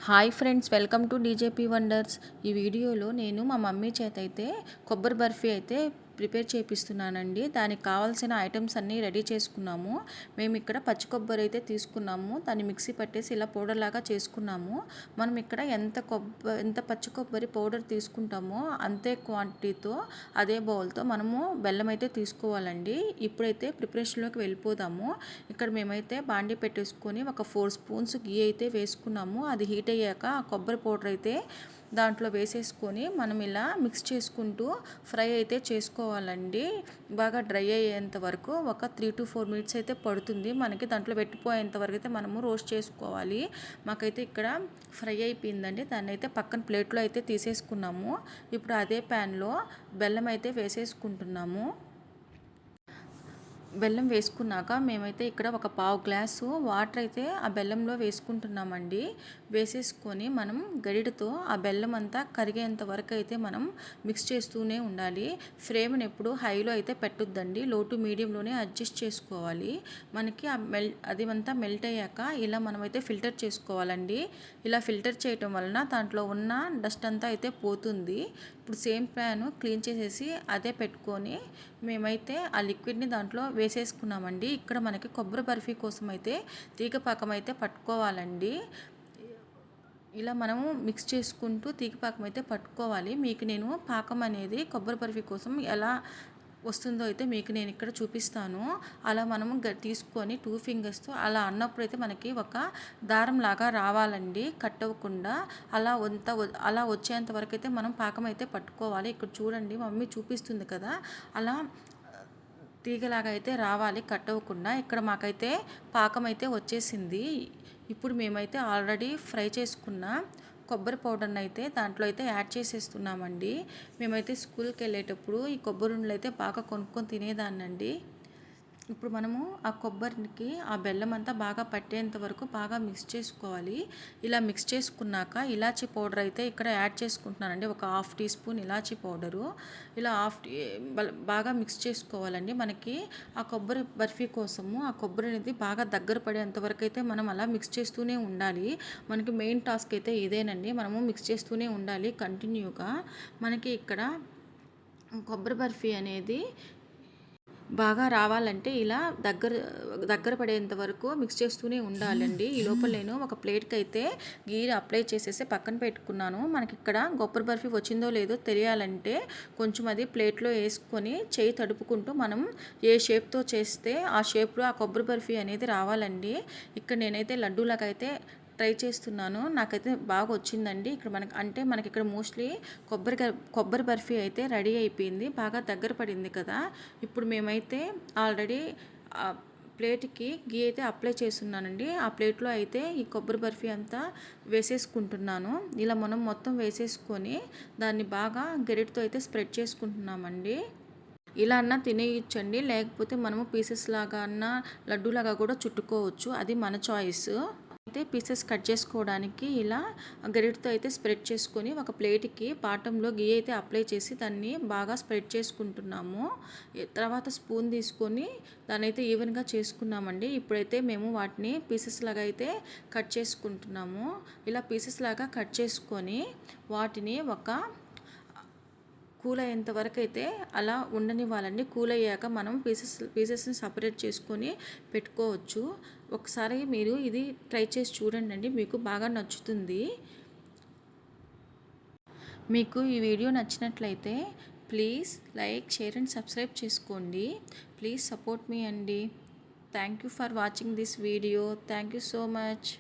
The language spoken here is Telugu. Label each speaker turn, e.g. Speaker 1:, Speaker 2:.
Speaker 1: Hi friends, welcome to DGP wonders. ఈ వీడియోలో నేను మా మమ్మీ చేత అయితే కొబ్బరి బర్ఫీ అయితే ప్రిపేర్ చేపిస్తున్నానండి. దానికి కావాల్సిన ఐటమ్స్ అన్నీ రెడీ చేసుకున్నాము. మేము ఇక్కడ పచ్చి కొబ్బరి అయితే తీసుకున్నాము. దాన్ని మిక్సీ పట్టేసి ఇలా పౌడర్ లాగా చేసుకున్నాము. మనం ఇక్కడ ఎంత పచ్చి కొబ్బరి పౌడర్ తీసుకుంటామో అంతే క్వాంటిటీతో అదే బౌల్తో మనము బెల్లం అయితే తీసుకోవాలండి. ఇప్పుడైతే ప్రిపరేషన్లోకి వెళ్ళిపోదాము. ఇక్కడ మేమైతే బాండీ పెట్టేసుకొని ఒక 4 స్పూన్స్ గీ అయితే వేసుకున్నాము. అది హీట్ అయ్యాక ఆ కొబ్బరి పౌడర్ అయితే దాంట్లో వేసేసుకొని మనం ఇలా మిక్స్ చేసుకుంటూ ఫ్రై అయితే చేసుకోవాలండి. బాగా డ్రై అయ్యేంత వరకు ఒక 3 to 4 మినిట్స్ అయితే పడుతుంది. మనకి దాంట్లో పెట్టిపోయేంత వరకు అయితే మనము రోస్ట్ చేసుకోవాలి. మాకైతే ఇక్కడ ఫ్రై అయిపోయిందండి. దాన్ని అయితే పక్కన ప్లేట్లో అయితే తీసేసుకున్నాము. ఇప్పుడు అదే ప్యాన్లో బెల్లం అయితే వేసేసుకుంటున్నాము. బెల్లం వేసుకున్నాక మేమైతే ఇక్కడ ఒక పావు గ్లాసు వాటర్ అయితే ఆ బెల్లంలో వేసుకుంటున్నామండి. వేసేసుకొని మనం గరిటతో ఆ బెల్లం అంతా కరిగేంత వరకు అయితే మనం మిక్స్ చేస్తూనే ఉండాలి. ఫ్లేమ్ని ఎప్పుడు హైలో అయితే పెట్టొద్దండి, లో టు మీడియంలోనే అడ్జస్ట్ చేసుకోవాలి. మనకి అది అంతా మెల్ట్ అయ్యాక ఇలా మనమైతే ఫిల్టర్ చేసుకోవాలండి. ఇలా ఫిల్టర్ చేయటం వలన దాంట్లో ఉన్న డస్ట్ అంతా అయితే పోతుంది. ఇప్పుడు సేమ్ ప్యాన్ క్లీన్ చేసేసి అదే పెట్టుకొని మేమైతే ఆ లిక్విడ్ని దాంట్లో వేసేసుకున్నామండి. ఇక్కడ మనకి కొబ్బరి బర్ఫీ కోసం అయితే తీగపాకం అయితే పట్టుకోవాలండి. ఇలా మనము మిక్స్ చేసుకుంటూ తీగపాకం అయితే పట్టుకోవాలి. మీకు నేను పాకం అనేది కొబ్బరి బర్ఫీ కోసం ఎలా వస్తుందో అయితే మీకు నేను ఇక్కడ చూపిస్తాను. అలా మనము తీసుకొని 2 ఫింగర్స్తో అలా అన్నప్పుడు అయితే మనకి ఒక దారం లాగా రావాలండి, కట్ అవ్వకుండా. అలా వచ్చేంత వరకు అయితే మనం పాకం అయితే పట్టుకోవాలి. ఇక్కడ చూడండి మమ్మీ చూపిస్తుంది కదా, అలా తీగలాగా అయితే రావాలి, కట్ అవ్వకుండా. ఇక్కడ మాకైతే పాకం అయితే వచ్చేసింది. ఇప్పుడు మేమైతే ఆల్రెడీ ఫ్రై చేసుకున్న కొబ్బరి పౌడర్ని అయితే దాంట్లో అయితే యాడ్ చేసేస్తున్నామండి. మేమైతే స్కూల్కి వెళ్ళేటప్పుడు ఈ కొబ్బరి ఉండలు అయితే బాగా కొనుక్కొని తినేదాన్నండి. ఇప్పుడు మనము ఆ కొబ్బరికి ఆ బెల్లం అంతా బాగా పట్టేంత వరకు బాగా మిక్స్ చేసుకోవాలి. ఇలా మిక్స్ చేసుకున్నాక ఇలాచీ పౌడర్ అయితే ఇక్కడ యాడ్ చేసుకుంటున్నానండి. ఒక 1/2 టీ స్పూన్ ఇలాచీ పౌడరు. ఇలా బాగా మిక్స్ చేసుకోవాలండి. మనకి ఆ కొబ్బరి బర్ఫీ కోసము ఆ కొబ్బరి అనేది బాగా దగ్గర పడేంత వరకు అయితే మనం అలా మిక్స్ చేస్తూనే ఉండాలి. మనకి మెయిన్ టాస్క్ అయితే ఇదేనండి, మనము మిక్స్ చేస్తూనే ఉండాలి కంటిన్యూగా. మనకి ఇక్కడ కొబ్బరి బర్ఫీ అనేది బాగా రావాలంటే ఇలా దగ్గర పడేంత వరకు మిక్స్ చేస్తూనే ఉండాలండి. ఈ లోపల నేను ఒక ప్లేట్కి అయితే గీ అప్లై చేసేసి పక్కన పెట్టుకున్నాను. మనకి ఇక్కడ కొబ్బరి బర్ఫీ వచ్చిందో లేదో తెలియాలంటే కొంచెం అది ప్లేట్లో వేసుకొని చేయి తడుపుకుంటూ మనం ఏ షేప్తో చేస్తే ఆ షేప్లో ఆ కొబ్బరి బర్ఫీ అనేది రావాలండి. ఇక్కడ నేనైతే లడ్డూలాగా అయితే ట్రై చేస్తున్నాను. నాకైతే బాగా వచ్చిందండి. ఇక్కడ మనకి ఇక్కడ మోస్ట్లీ కొబ్బరి బర్ఫీ అయితే రెడీ అయిపోయింది, బాగా దగ్గర పడింది కదా. ఇప్పుడు మేమైతే ఆల్రెడీ ప్లేట్కి గీ అయితే అప్లై చేస్తున్నానండి. ఆ ప్లేట్లో అయితే ఈ కొబ్బరి బర్ఫీ అంతా వేసేసుకుంటున్నాను. ఇలా మనం మొత్తం వేసేసుకొని దాన్ని బాగా గరిటతో అయితే స్ప్రెడ్ చేసుకుంటున్నామండి. ఇలా అన్నా తినేయచ్చండి, లేకపోతే మనము పీసెస్ లాగా అన్నా లడ్డూలాగా కూడా చుట్టుకోవచ్చు, అది మన చాయిస్. అయితే పీసెస్ కట్ చేసుకోవడానికి ఇలా గరిటతో అయితే స్ప్రెడ్ చేసుకొని ఒక ప్లేట్కి బాటంలో గీ అయితే అప్లై చేసి దాన్ని బాగా స్ప్రెడ్ చేసుకుంటున్నాము. తర్వాత స్పూన్ తీసుకొని దాన్ని అయితే ఈవెన్గా చేసుకున్నామండి. ఇప్పుడైతే మేము వాటిని పీసెస్ లాగా అయితే కట్ చేసుకుంటున్నాము. ఇలా పీసెస్ లాగా కట్ చేసుకొని వాటిని ఒక కూల్ అయ్యేంత వరకు అయితే అలా ఉండనివ్వాలండి. కూల్ అయ్యాక మనం పీసెస్ని సపరేట్ చేసుకొని పెట్టుకోవచ్చు. ఒకసారి మీరు ఇది ట్రై చేసి చూడండి, మీకు బాగా నచ్చుతుంది. మీకు ఈ వీడియో నచ్చినట్లయితే please like, share and subscribe చేసుకోండి. ప్లీజ్ సపోర్ట్ మీ అండి. Thank you for watching this video. Thank you so much.